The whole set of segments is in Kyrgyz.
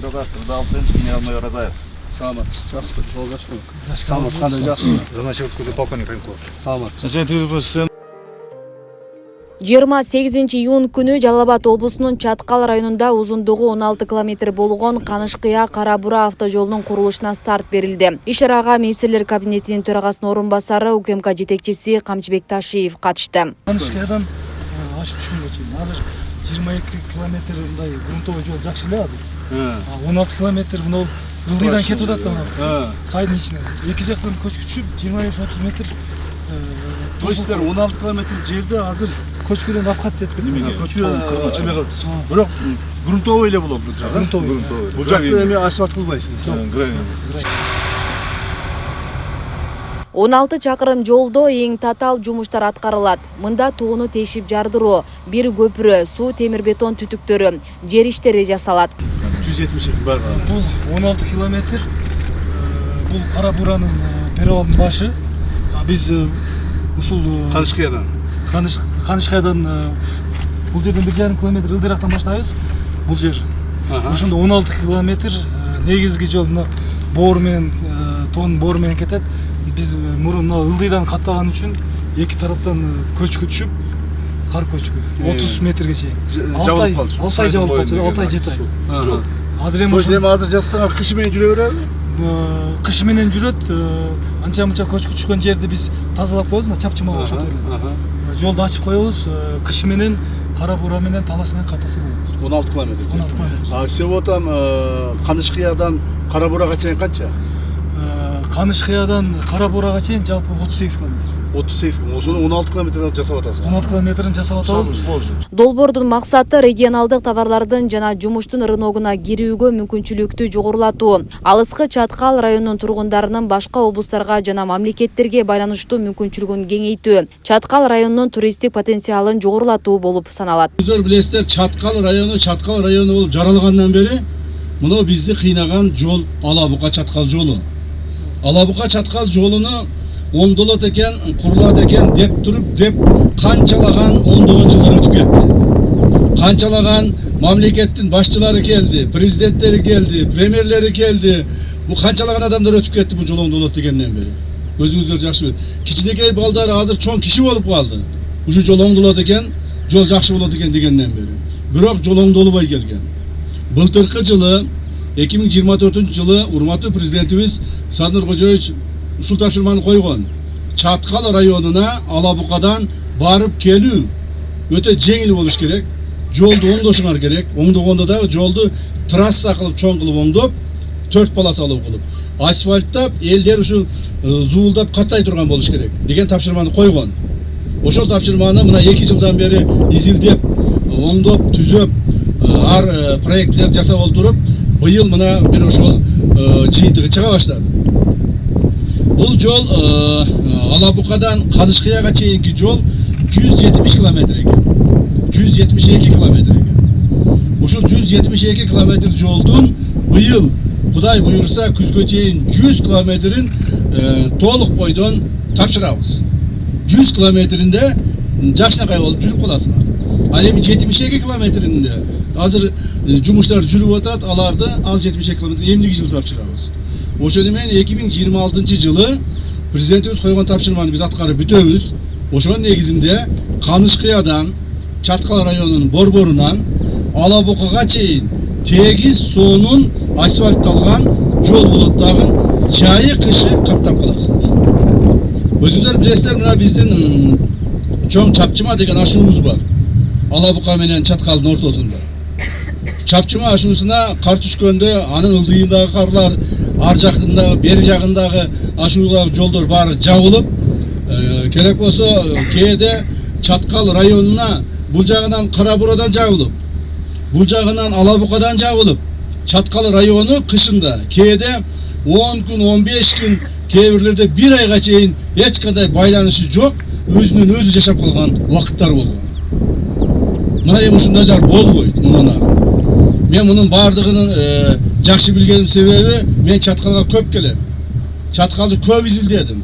бюроға Кырдаалтын Шынялмай Оразаев. Саламат. Жақсы бір жол жақсы. Саламат, қандай жақсы. Замначальник полковник Ренков. Саламат. 28 июнь күнү Жалал Абад облусунун Чаткал районунда узундугу 16 километр болгон Канышкыя Кара-Бура автожолунун курулушуна старт берилди. Иш-чарага министрлер кабинетинин төрагасынын орун басары УКМК жетекчиси Камчыбек Ташиев катышты. Канышкыядан ашып түшкөнгө чейин азыр 22 километр мындай грунтовый жол жакшы эле азыр. 16 километр мына ылдыйдан кетип атат да. Сайдын ичинен. Эки жактан көчкү түшүп 25-30 метр. То есть 16 километр жерде азыр көчкүдөн апкат деп кетти. Бирок грунтовый эле болот бул жак. Грунтовый. Бул жакта эми асфальт кылбайсың. 16 чакырым жолдо эң татаал жумуштар аткарылат. Мында тоону тешип жардыруу, бир көпүрө, суу темир бетон түтүктөрү, жер иштери жасалат. 172 бар. Бул 16 километр. Бул Кара-Буранын перевалдын башы. Биз ушул Канышкыядан бул жерден 1,5 километр ылдырактан баштайбыз. Бул жер. Ошондо 16 километр негизги жол мына боор менен тоонун боору менен кетет. Биз мурун ылдыйдан каттаган үчүн эки тараптан көчкү түшүп, кар көчкү 30 метрге чейин. 6 ай жабылып калчу, 6 ай 7 ай. Азыр эми азыр жассаң кышы менен жүрө береби? Кышы менен жүрөт. Анча-мынча көчкү түшкөн жерди биз тазалап коебуз, мына чапчыма окшотуп эле. Жолду ачып коебуз. Кышы менен Кара-Бура менен Талас менен каттаса болот. 16 километр. 16 километр. Всего там Канышкыядан Кара-Бурага чейин канча? Канышкыядан Кара-Бурага чейин жалпы 38 километр. 38 километр. Ошону 16 километрден жасап атасың. 16 километрин жасап атабыз. Долбоордун максаты регионалдык товарлардын жана жумуштун рыногуна кирүүгө мүмкүнчүлүктү жогорулатуу. Алыскы Чаткал районунун тургундарынын башка облустарга жана мамлекеттерге байланыштуу мүмкүнчүлүгүн кеңейтүү, Чаткал районунун туристтик потенциалын жогорулатуу болуп саналат. Өздөрү билесиздер, Чаткал району болуп жаралгандан бери мына бизди кыйнаган жол Алабука Чаткал жолу. Алабука Чаткал жолуну оңдолот экен, курулат экен деп туруп канчалаган ондогон жылдар өтүп кетти. Канчалаган мамлекеттин башчылары келди, президенттери келди, премьерлери келди. Бу канчалаган адамдар өтүп кетти бул жол оңдолот дегенден бери. Өзүңүздөр жакшы билет. Кичинекей балдар азыр чоң киши болуп калды. Ушу жол оңдолот экен, жол жакшы болот экен дегенден бери. Бирок жол оңдолбой келген. Былтыркы жылы 2024 жылы урматтуу президентибиз Садыр Кожоевич ушул тапшырманы койгон. Чаткал районуна Алабукадан барып келүү өтө жеңил болуш керек. Жолду оңдошуңар керек. Оңдогондо дагы жолду трасса кылып чоң кылып оңдоп, 4 полосалуу кылып, асфальттап, элдер ушул зуулдап каттай турган болуш керек деген тапшырманы койгон. Ошол тапшырманы мына 2 жылдан бери изилдеп, оңдоп, түзөп, ар проектлер жасап олтуруп, быйыл мына бир ошол жыйынтыгы чыга баштады. Бул жол Алабукадан Канышкыяга чейинки жол 170 километр экен. 172 километр экен. Ушул 172 километр жолдун быйыл Кудай буйрса күзгө чейин 100 километрин толук бойдон тапшырабыз. 100 километринде жакшынакай болуп жүрүп каласыңар. Ал эми 72 километринде азыр жумуштар жүрүп атат, аларды ал 72 километр эмдиги жылы тапшырабыз. Ошону менен 2026 жылы президентибиз койгон тапшырманы биз аткарып бүтөбүз. Ошонун негизинде Канышкыядан Чаткал районунун борборунан Алабукага чейин тегиз сонун асфальтталган жол болот дагы жайы кышы каттап каласыздар. Өзүңүздөр билесиздер, мына биздин чоң Чапчыма деген ашуубуз бар. Алабука менен Чаткалдын ортосунда. Чапчыма ашуусуна кар түшкөндө анын ылдыйындагы карлар, ар жагындагы, бери жагындагы ашуулагы жолдор баары жабылып, керек болсо кээде Чаткал районуна бул жагынан Кара-Бурадан жабылып, бул жагынан Алабукадан жабылып, Чаткал району кышында кээде 10 күн, 15 күн, кээ бирлерде 1 айга чейин эч кандай байланышы жок, өзүнөн өзү жашап калган убакыттар болгон. Мына эми ушундайлар болбойт мундан ары. Мен мунун баардыгынын жакшы билгеним себеби, мен Чаткалга көп келем. Чаткалды көп изилдедим.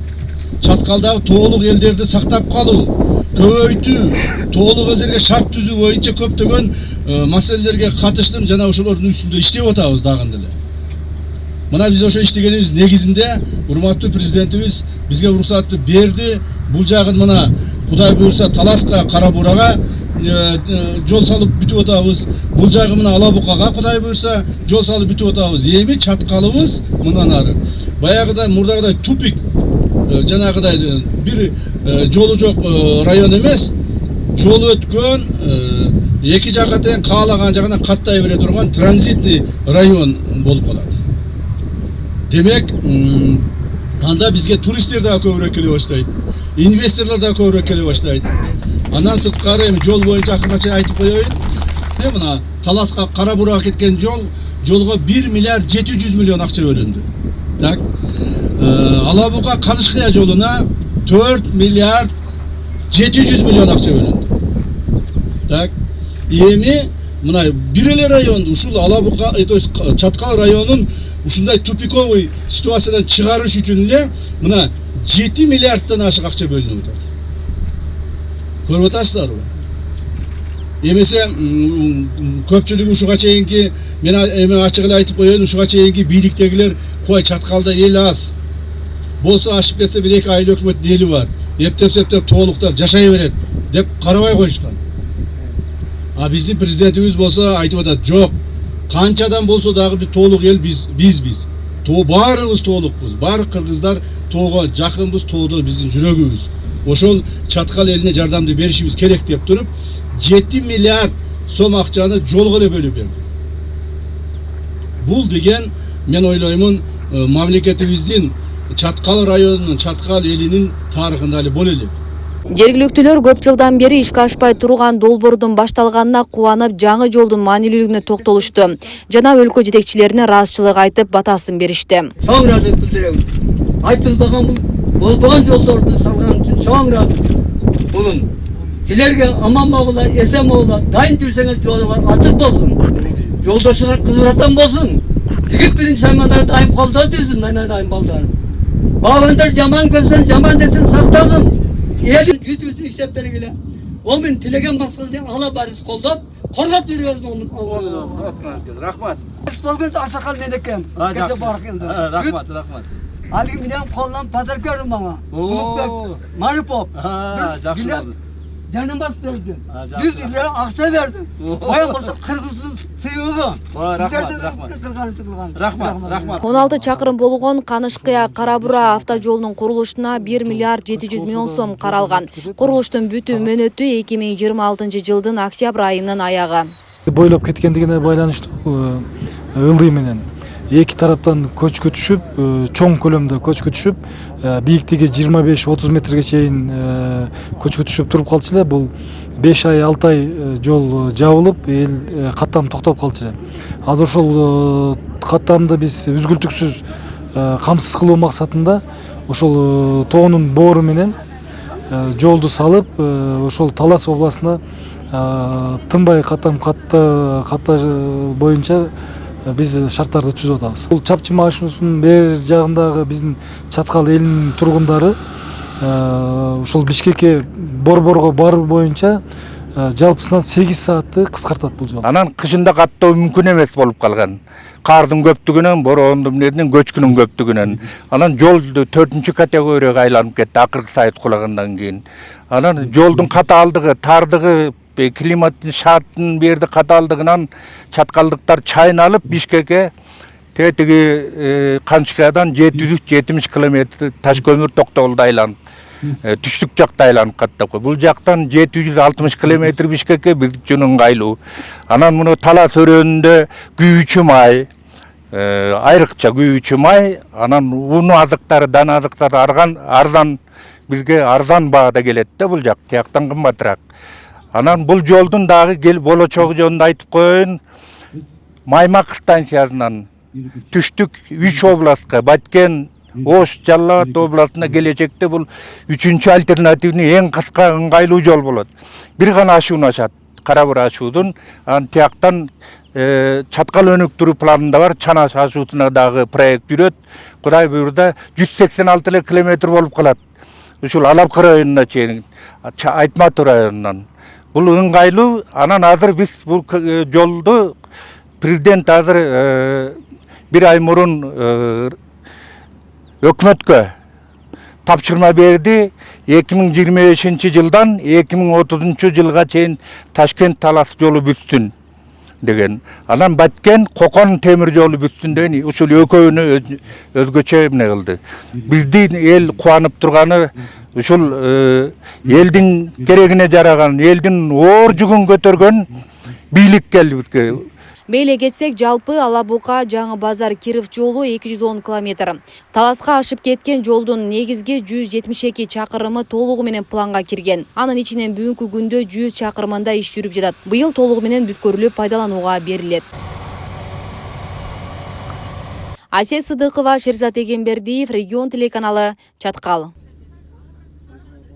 Чаткалдагы тоолук элдерди сактап калуу, көбөйтүү, тоолук элдерге шарт түзүү боюнча көптөгөн маселелерге катыштым жана ошолордун үстүндө иштеп атабыз дагы деле. Мына биз ошо иштегенибиз негизинде урматтуу президентибиз бизге уруксатты берди. Бул жагын мына Кудай буйрса Таласка, Кара Бурага жол салып бүтүп атабыз. Бул жагы мына Ала Букага Кудай буйрса жол салып бүтүп атабыз. Эми чаткалыбыз мындан ары. Баягыдай мурдагыдай тупик жанагыдай бир жолу жок район эмес. Жол өткөн эки жакка тең каалаган жагына каттай бере турган транзитный район болуп калат. Демек, анда бизге туристтер дагы көбүрөөк келе баштайт. Инвесторлор дагы көбүрөөк келе баштайт. Андан сырткары эми жол боюнча акырына чейин айтып коеюн. Мына Таласка Кара Бурага кеткен жолго 1 миллиард 700 миллион акча бөлүндү. Так. Ала Бука Канышкыя жолуна 4 миллиард 700 миллион акча бөлүндү. Так. Эми мына бир эле районду ушул Ала Бука, то есть Чаткал районун ушундай тупиковый ситуациядан чыгарыш үчүн эле мына 7 миллиарддан ашык акча бөлүнүп атат. Көрүп атасыздарбы? Эмесе көпчүлүгү ушуга чейинки мен эми ачык эле айтып коеюн, ушуга чейинки бийликтегилер кой Чаткалда эл аз. Болсо ашып кетсе бир эки айыл өкмөттүн эли бар. Эптеп толуктап жашай берет деп карабай коюшкан. А биздин президентибиз болсо айтып атат, жок. Канчадан болсо дагы бир толук эл биз. Баарыбыз толукпуз. Баары кыргыздар тоого жакынбыз, тоодо биздин жүрөгүбүз. Ошол Чаткал элине жардамды беришибиз керек деп туруп 7 миллиард сом акчаны жолго эле бөлүп берди. Бул деген мен ойлоймун мамлекетибиздин Чаткал районунун, Чаткал элинин тарыхында эле боло элек. Жергиликтүүлөр көп жылдан бери ишке ашпай турган долбоордун башталганына кубанып, жаңы жолдун маанилүүлүгүнө токтолушту. Жана өлкө жетекчилерине ыраазычылык айтып, батасын беришти. Чоң ыраазычылык билдиребиз. Айтылбаган бул болбогон жолдорду салган үчүн чоң ыраазычылык. Булун силерге аман могула, эсен могула, дайын жүрсөңүз жолуңар ачык болсун. Жолдошуңар кызгырatan болсун. Жигит биринчи айманда дайым колдоо жүрсүн, дайым балдар. Бабандар жаман көрсөн, жаман десен сактасын. Елin cütüsü işletleriyle onun tilegen baskılı ala baris koldan korgat yürüyoruz onun. Rahmat. Bugün asakal nedekem. Rahmat. Ali minen koldan pazar gördüm bana. Maripop. Жақсы болды. Canım bas verdi. 100 lira akça verdi. Bayan olsa Kırgız'ın sıyığı. Rahmat. 16 чакырым болгон Канышкыя Кара Бура автожолунун курулушуна 1 миллиард 700 миллион сом каралган. Курулуштун бүтүү мөөнөтү 2026 жылдын октябрь айынын аягы. Бойлоп кеткендигине байланыштуу ылдый менен эки тараптан көчкү түшүп, чоң көлөмдө көчкү түшүп, бийиктиги 25-30 метрге чейин көчкү түшүп туруп калчу эле. Бул 5 ай 6 ай жол жабылып, эл каттам токтоп калчу эле. Азыр ошол каттамды биз үзгүлтүксүз камсыз кылуу максатында ошол тоонун боору менен жолду салып, ошол Талас областына тынбай каттам катта боюнча биз шарттарды түзүп атабыз. Бул Чапчы машинасынын бер жагындагы биздин Чаткал элинин тургундары ушул Бишкекке борборго баруу боюнча жалпысынан 8 саатты кыскартат бул жол. Анан кышында каттоо мүмкүн эмес болуп калган. Кардын көптүгүнөн, бороондун менен көчкүнүн көптүгүнөн. Анан жол 4-чү категорияга айланып кетти акыркы сайт кулагандан кийин. Анан жолдун катаалдыгы, тардыгы, климаттын шарттын берди катаалдыгынан чаткалдыктар чайналып Бишкекке тетиги Канышкиядан 770 км таш көмүр токтогулда айланып түштүк жакта айланып каттап кой. Бул жактан 760 км Бишкекке бир жөн ыңгайлуу. Анан муну Талас өрөөнүндө күйүүчү май, айрыкча күйүүчү май, анан уну азыктары, дана азыктары арзан бизге арзан баада келет да бул жак, тияктан кымбатыраак. Анан бул жолдун дагы болочогу жөнүндө айтып коеюн. Маймак станциясынан түштүк 3 областка, Баткен, Ош, Жалал Абад областына келечекте бул 3-чү альтернативный эң кыска ыңгайлуу жол болот. Бир гана ашуун ашат, Кара Бура ашуудун, анан тияктан Чаткал өнүктүрүү планында бар, Чанаш ашуусуна дагы проект жүрөт. Кудай буйрда 186 километр болуп калат. Ушул Алапкы районуна чейин, Айтматов районунан. Бул ыңгайлуу. Анан азыр биз бул жолду президент азыр бир ай мурун өкмөткө тапшырма берди. 2025 жылдан 2030 жылга чейин Ташкент Талас жолу бүтсүн деген. Анан Баткен Кокон темир жолу бүтсүн деген. Ушул экөөнү өзгөчө эмне кылды. Биздин эл кубанып турганы ушул элдин керегине жараган, элдин оор жүгүн көтөргөн бийлик келди бизге. Мейле кетсек, жалпы Алабука Жаңы Базар Киров жолу 210 километр. Таласка ашып кеткен жолдун негизги 172 чакырымы толугу менен планга кирген. Анын ичинен бүгүнкү күндө 100 чакырымында иш жүрүп жатат. Быйыл толугу менен бүткөрүлүп пайдаланууга берилет. Асия Сыдыкова, Шерзат Эгембердиев, Регион телеканалы, Чаткал.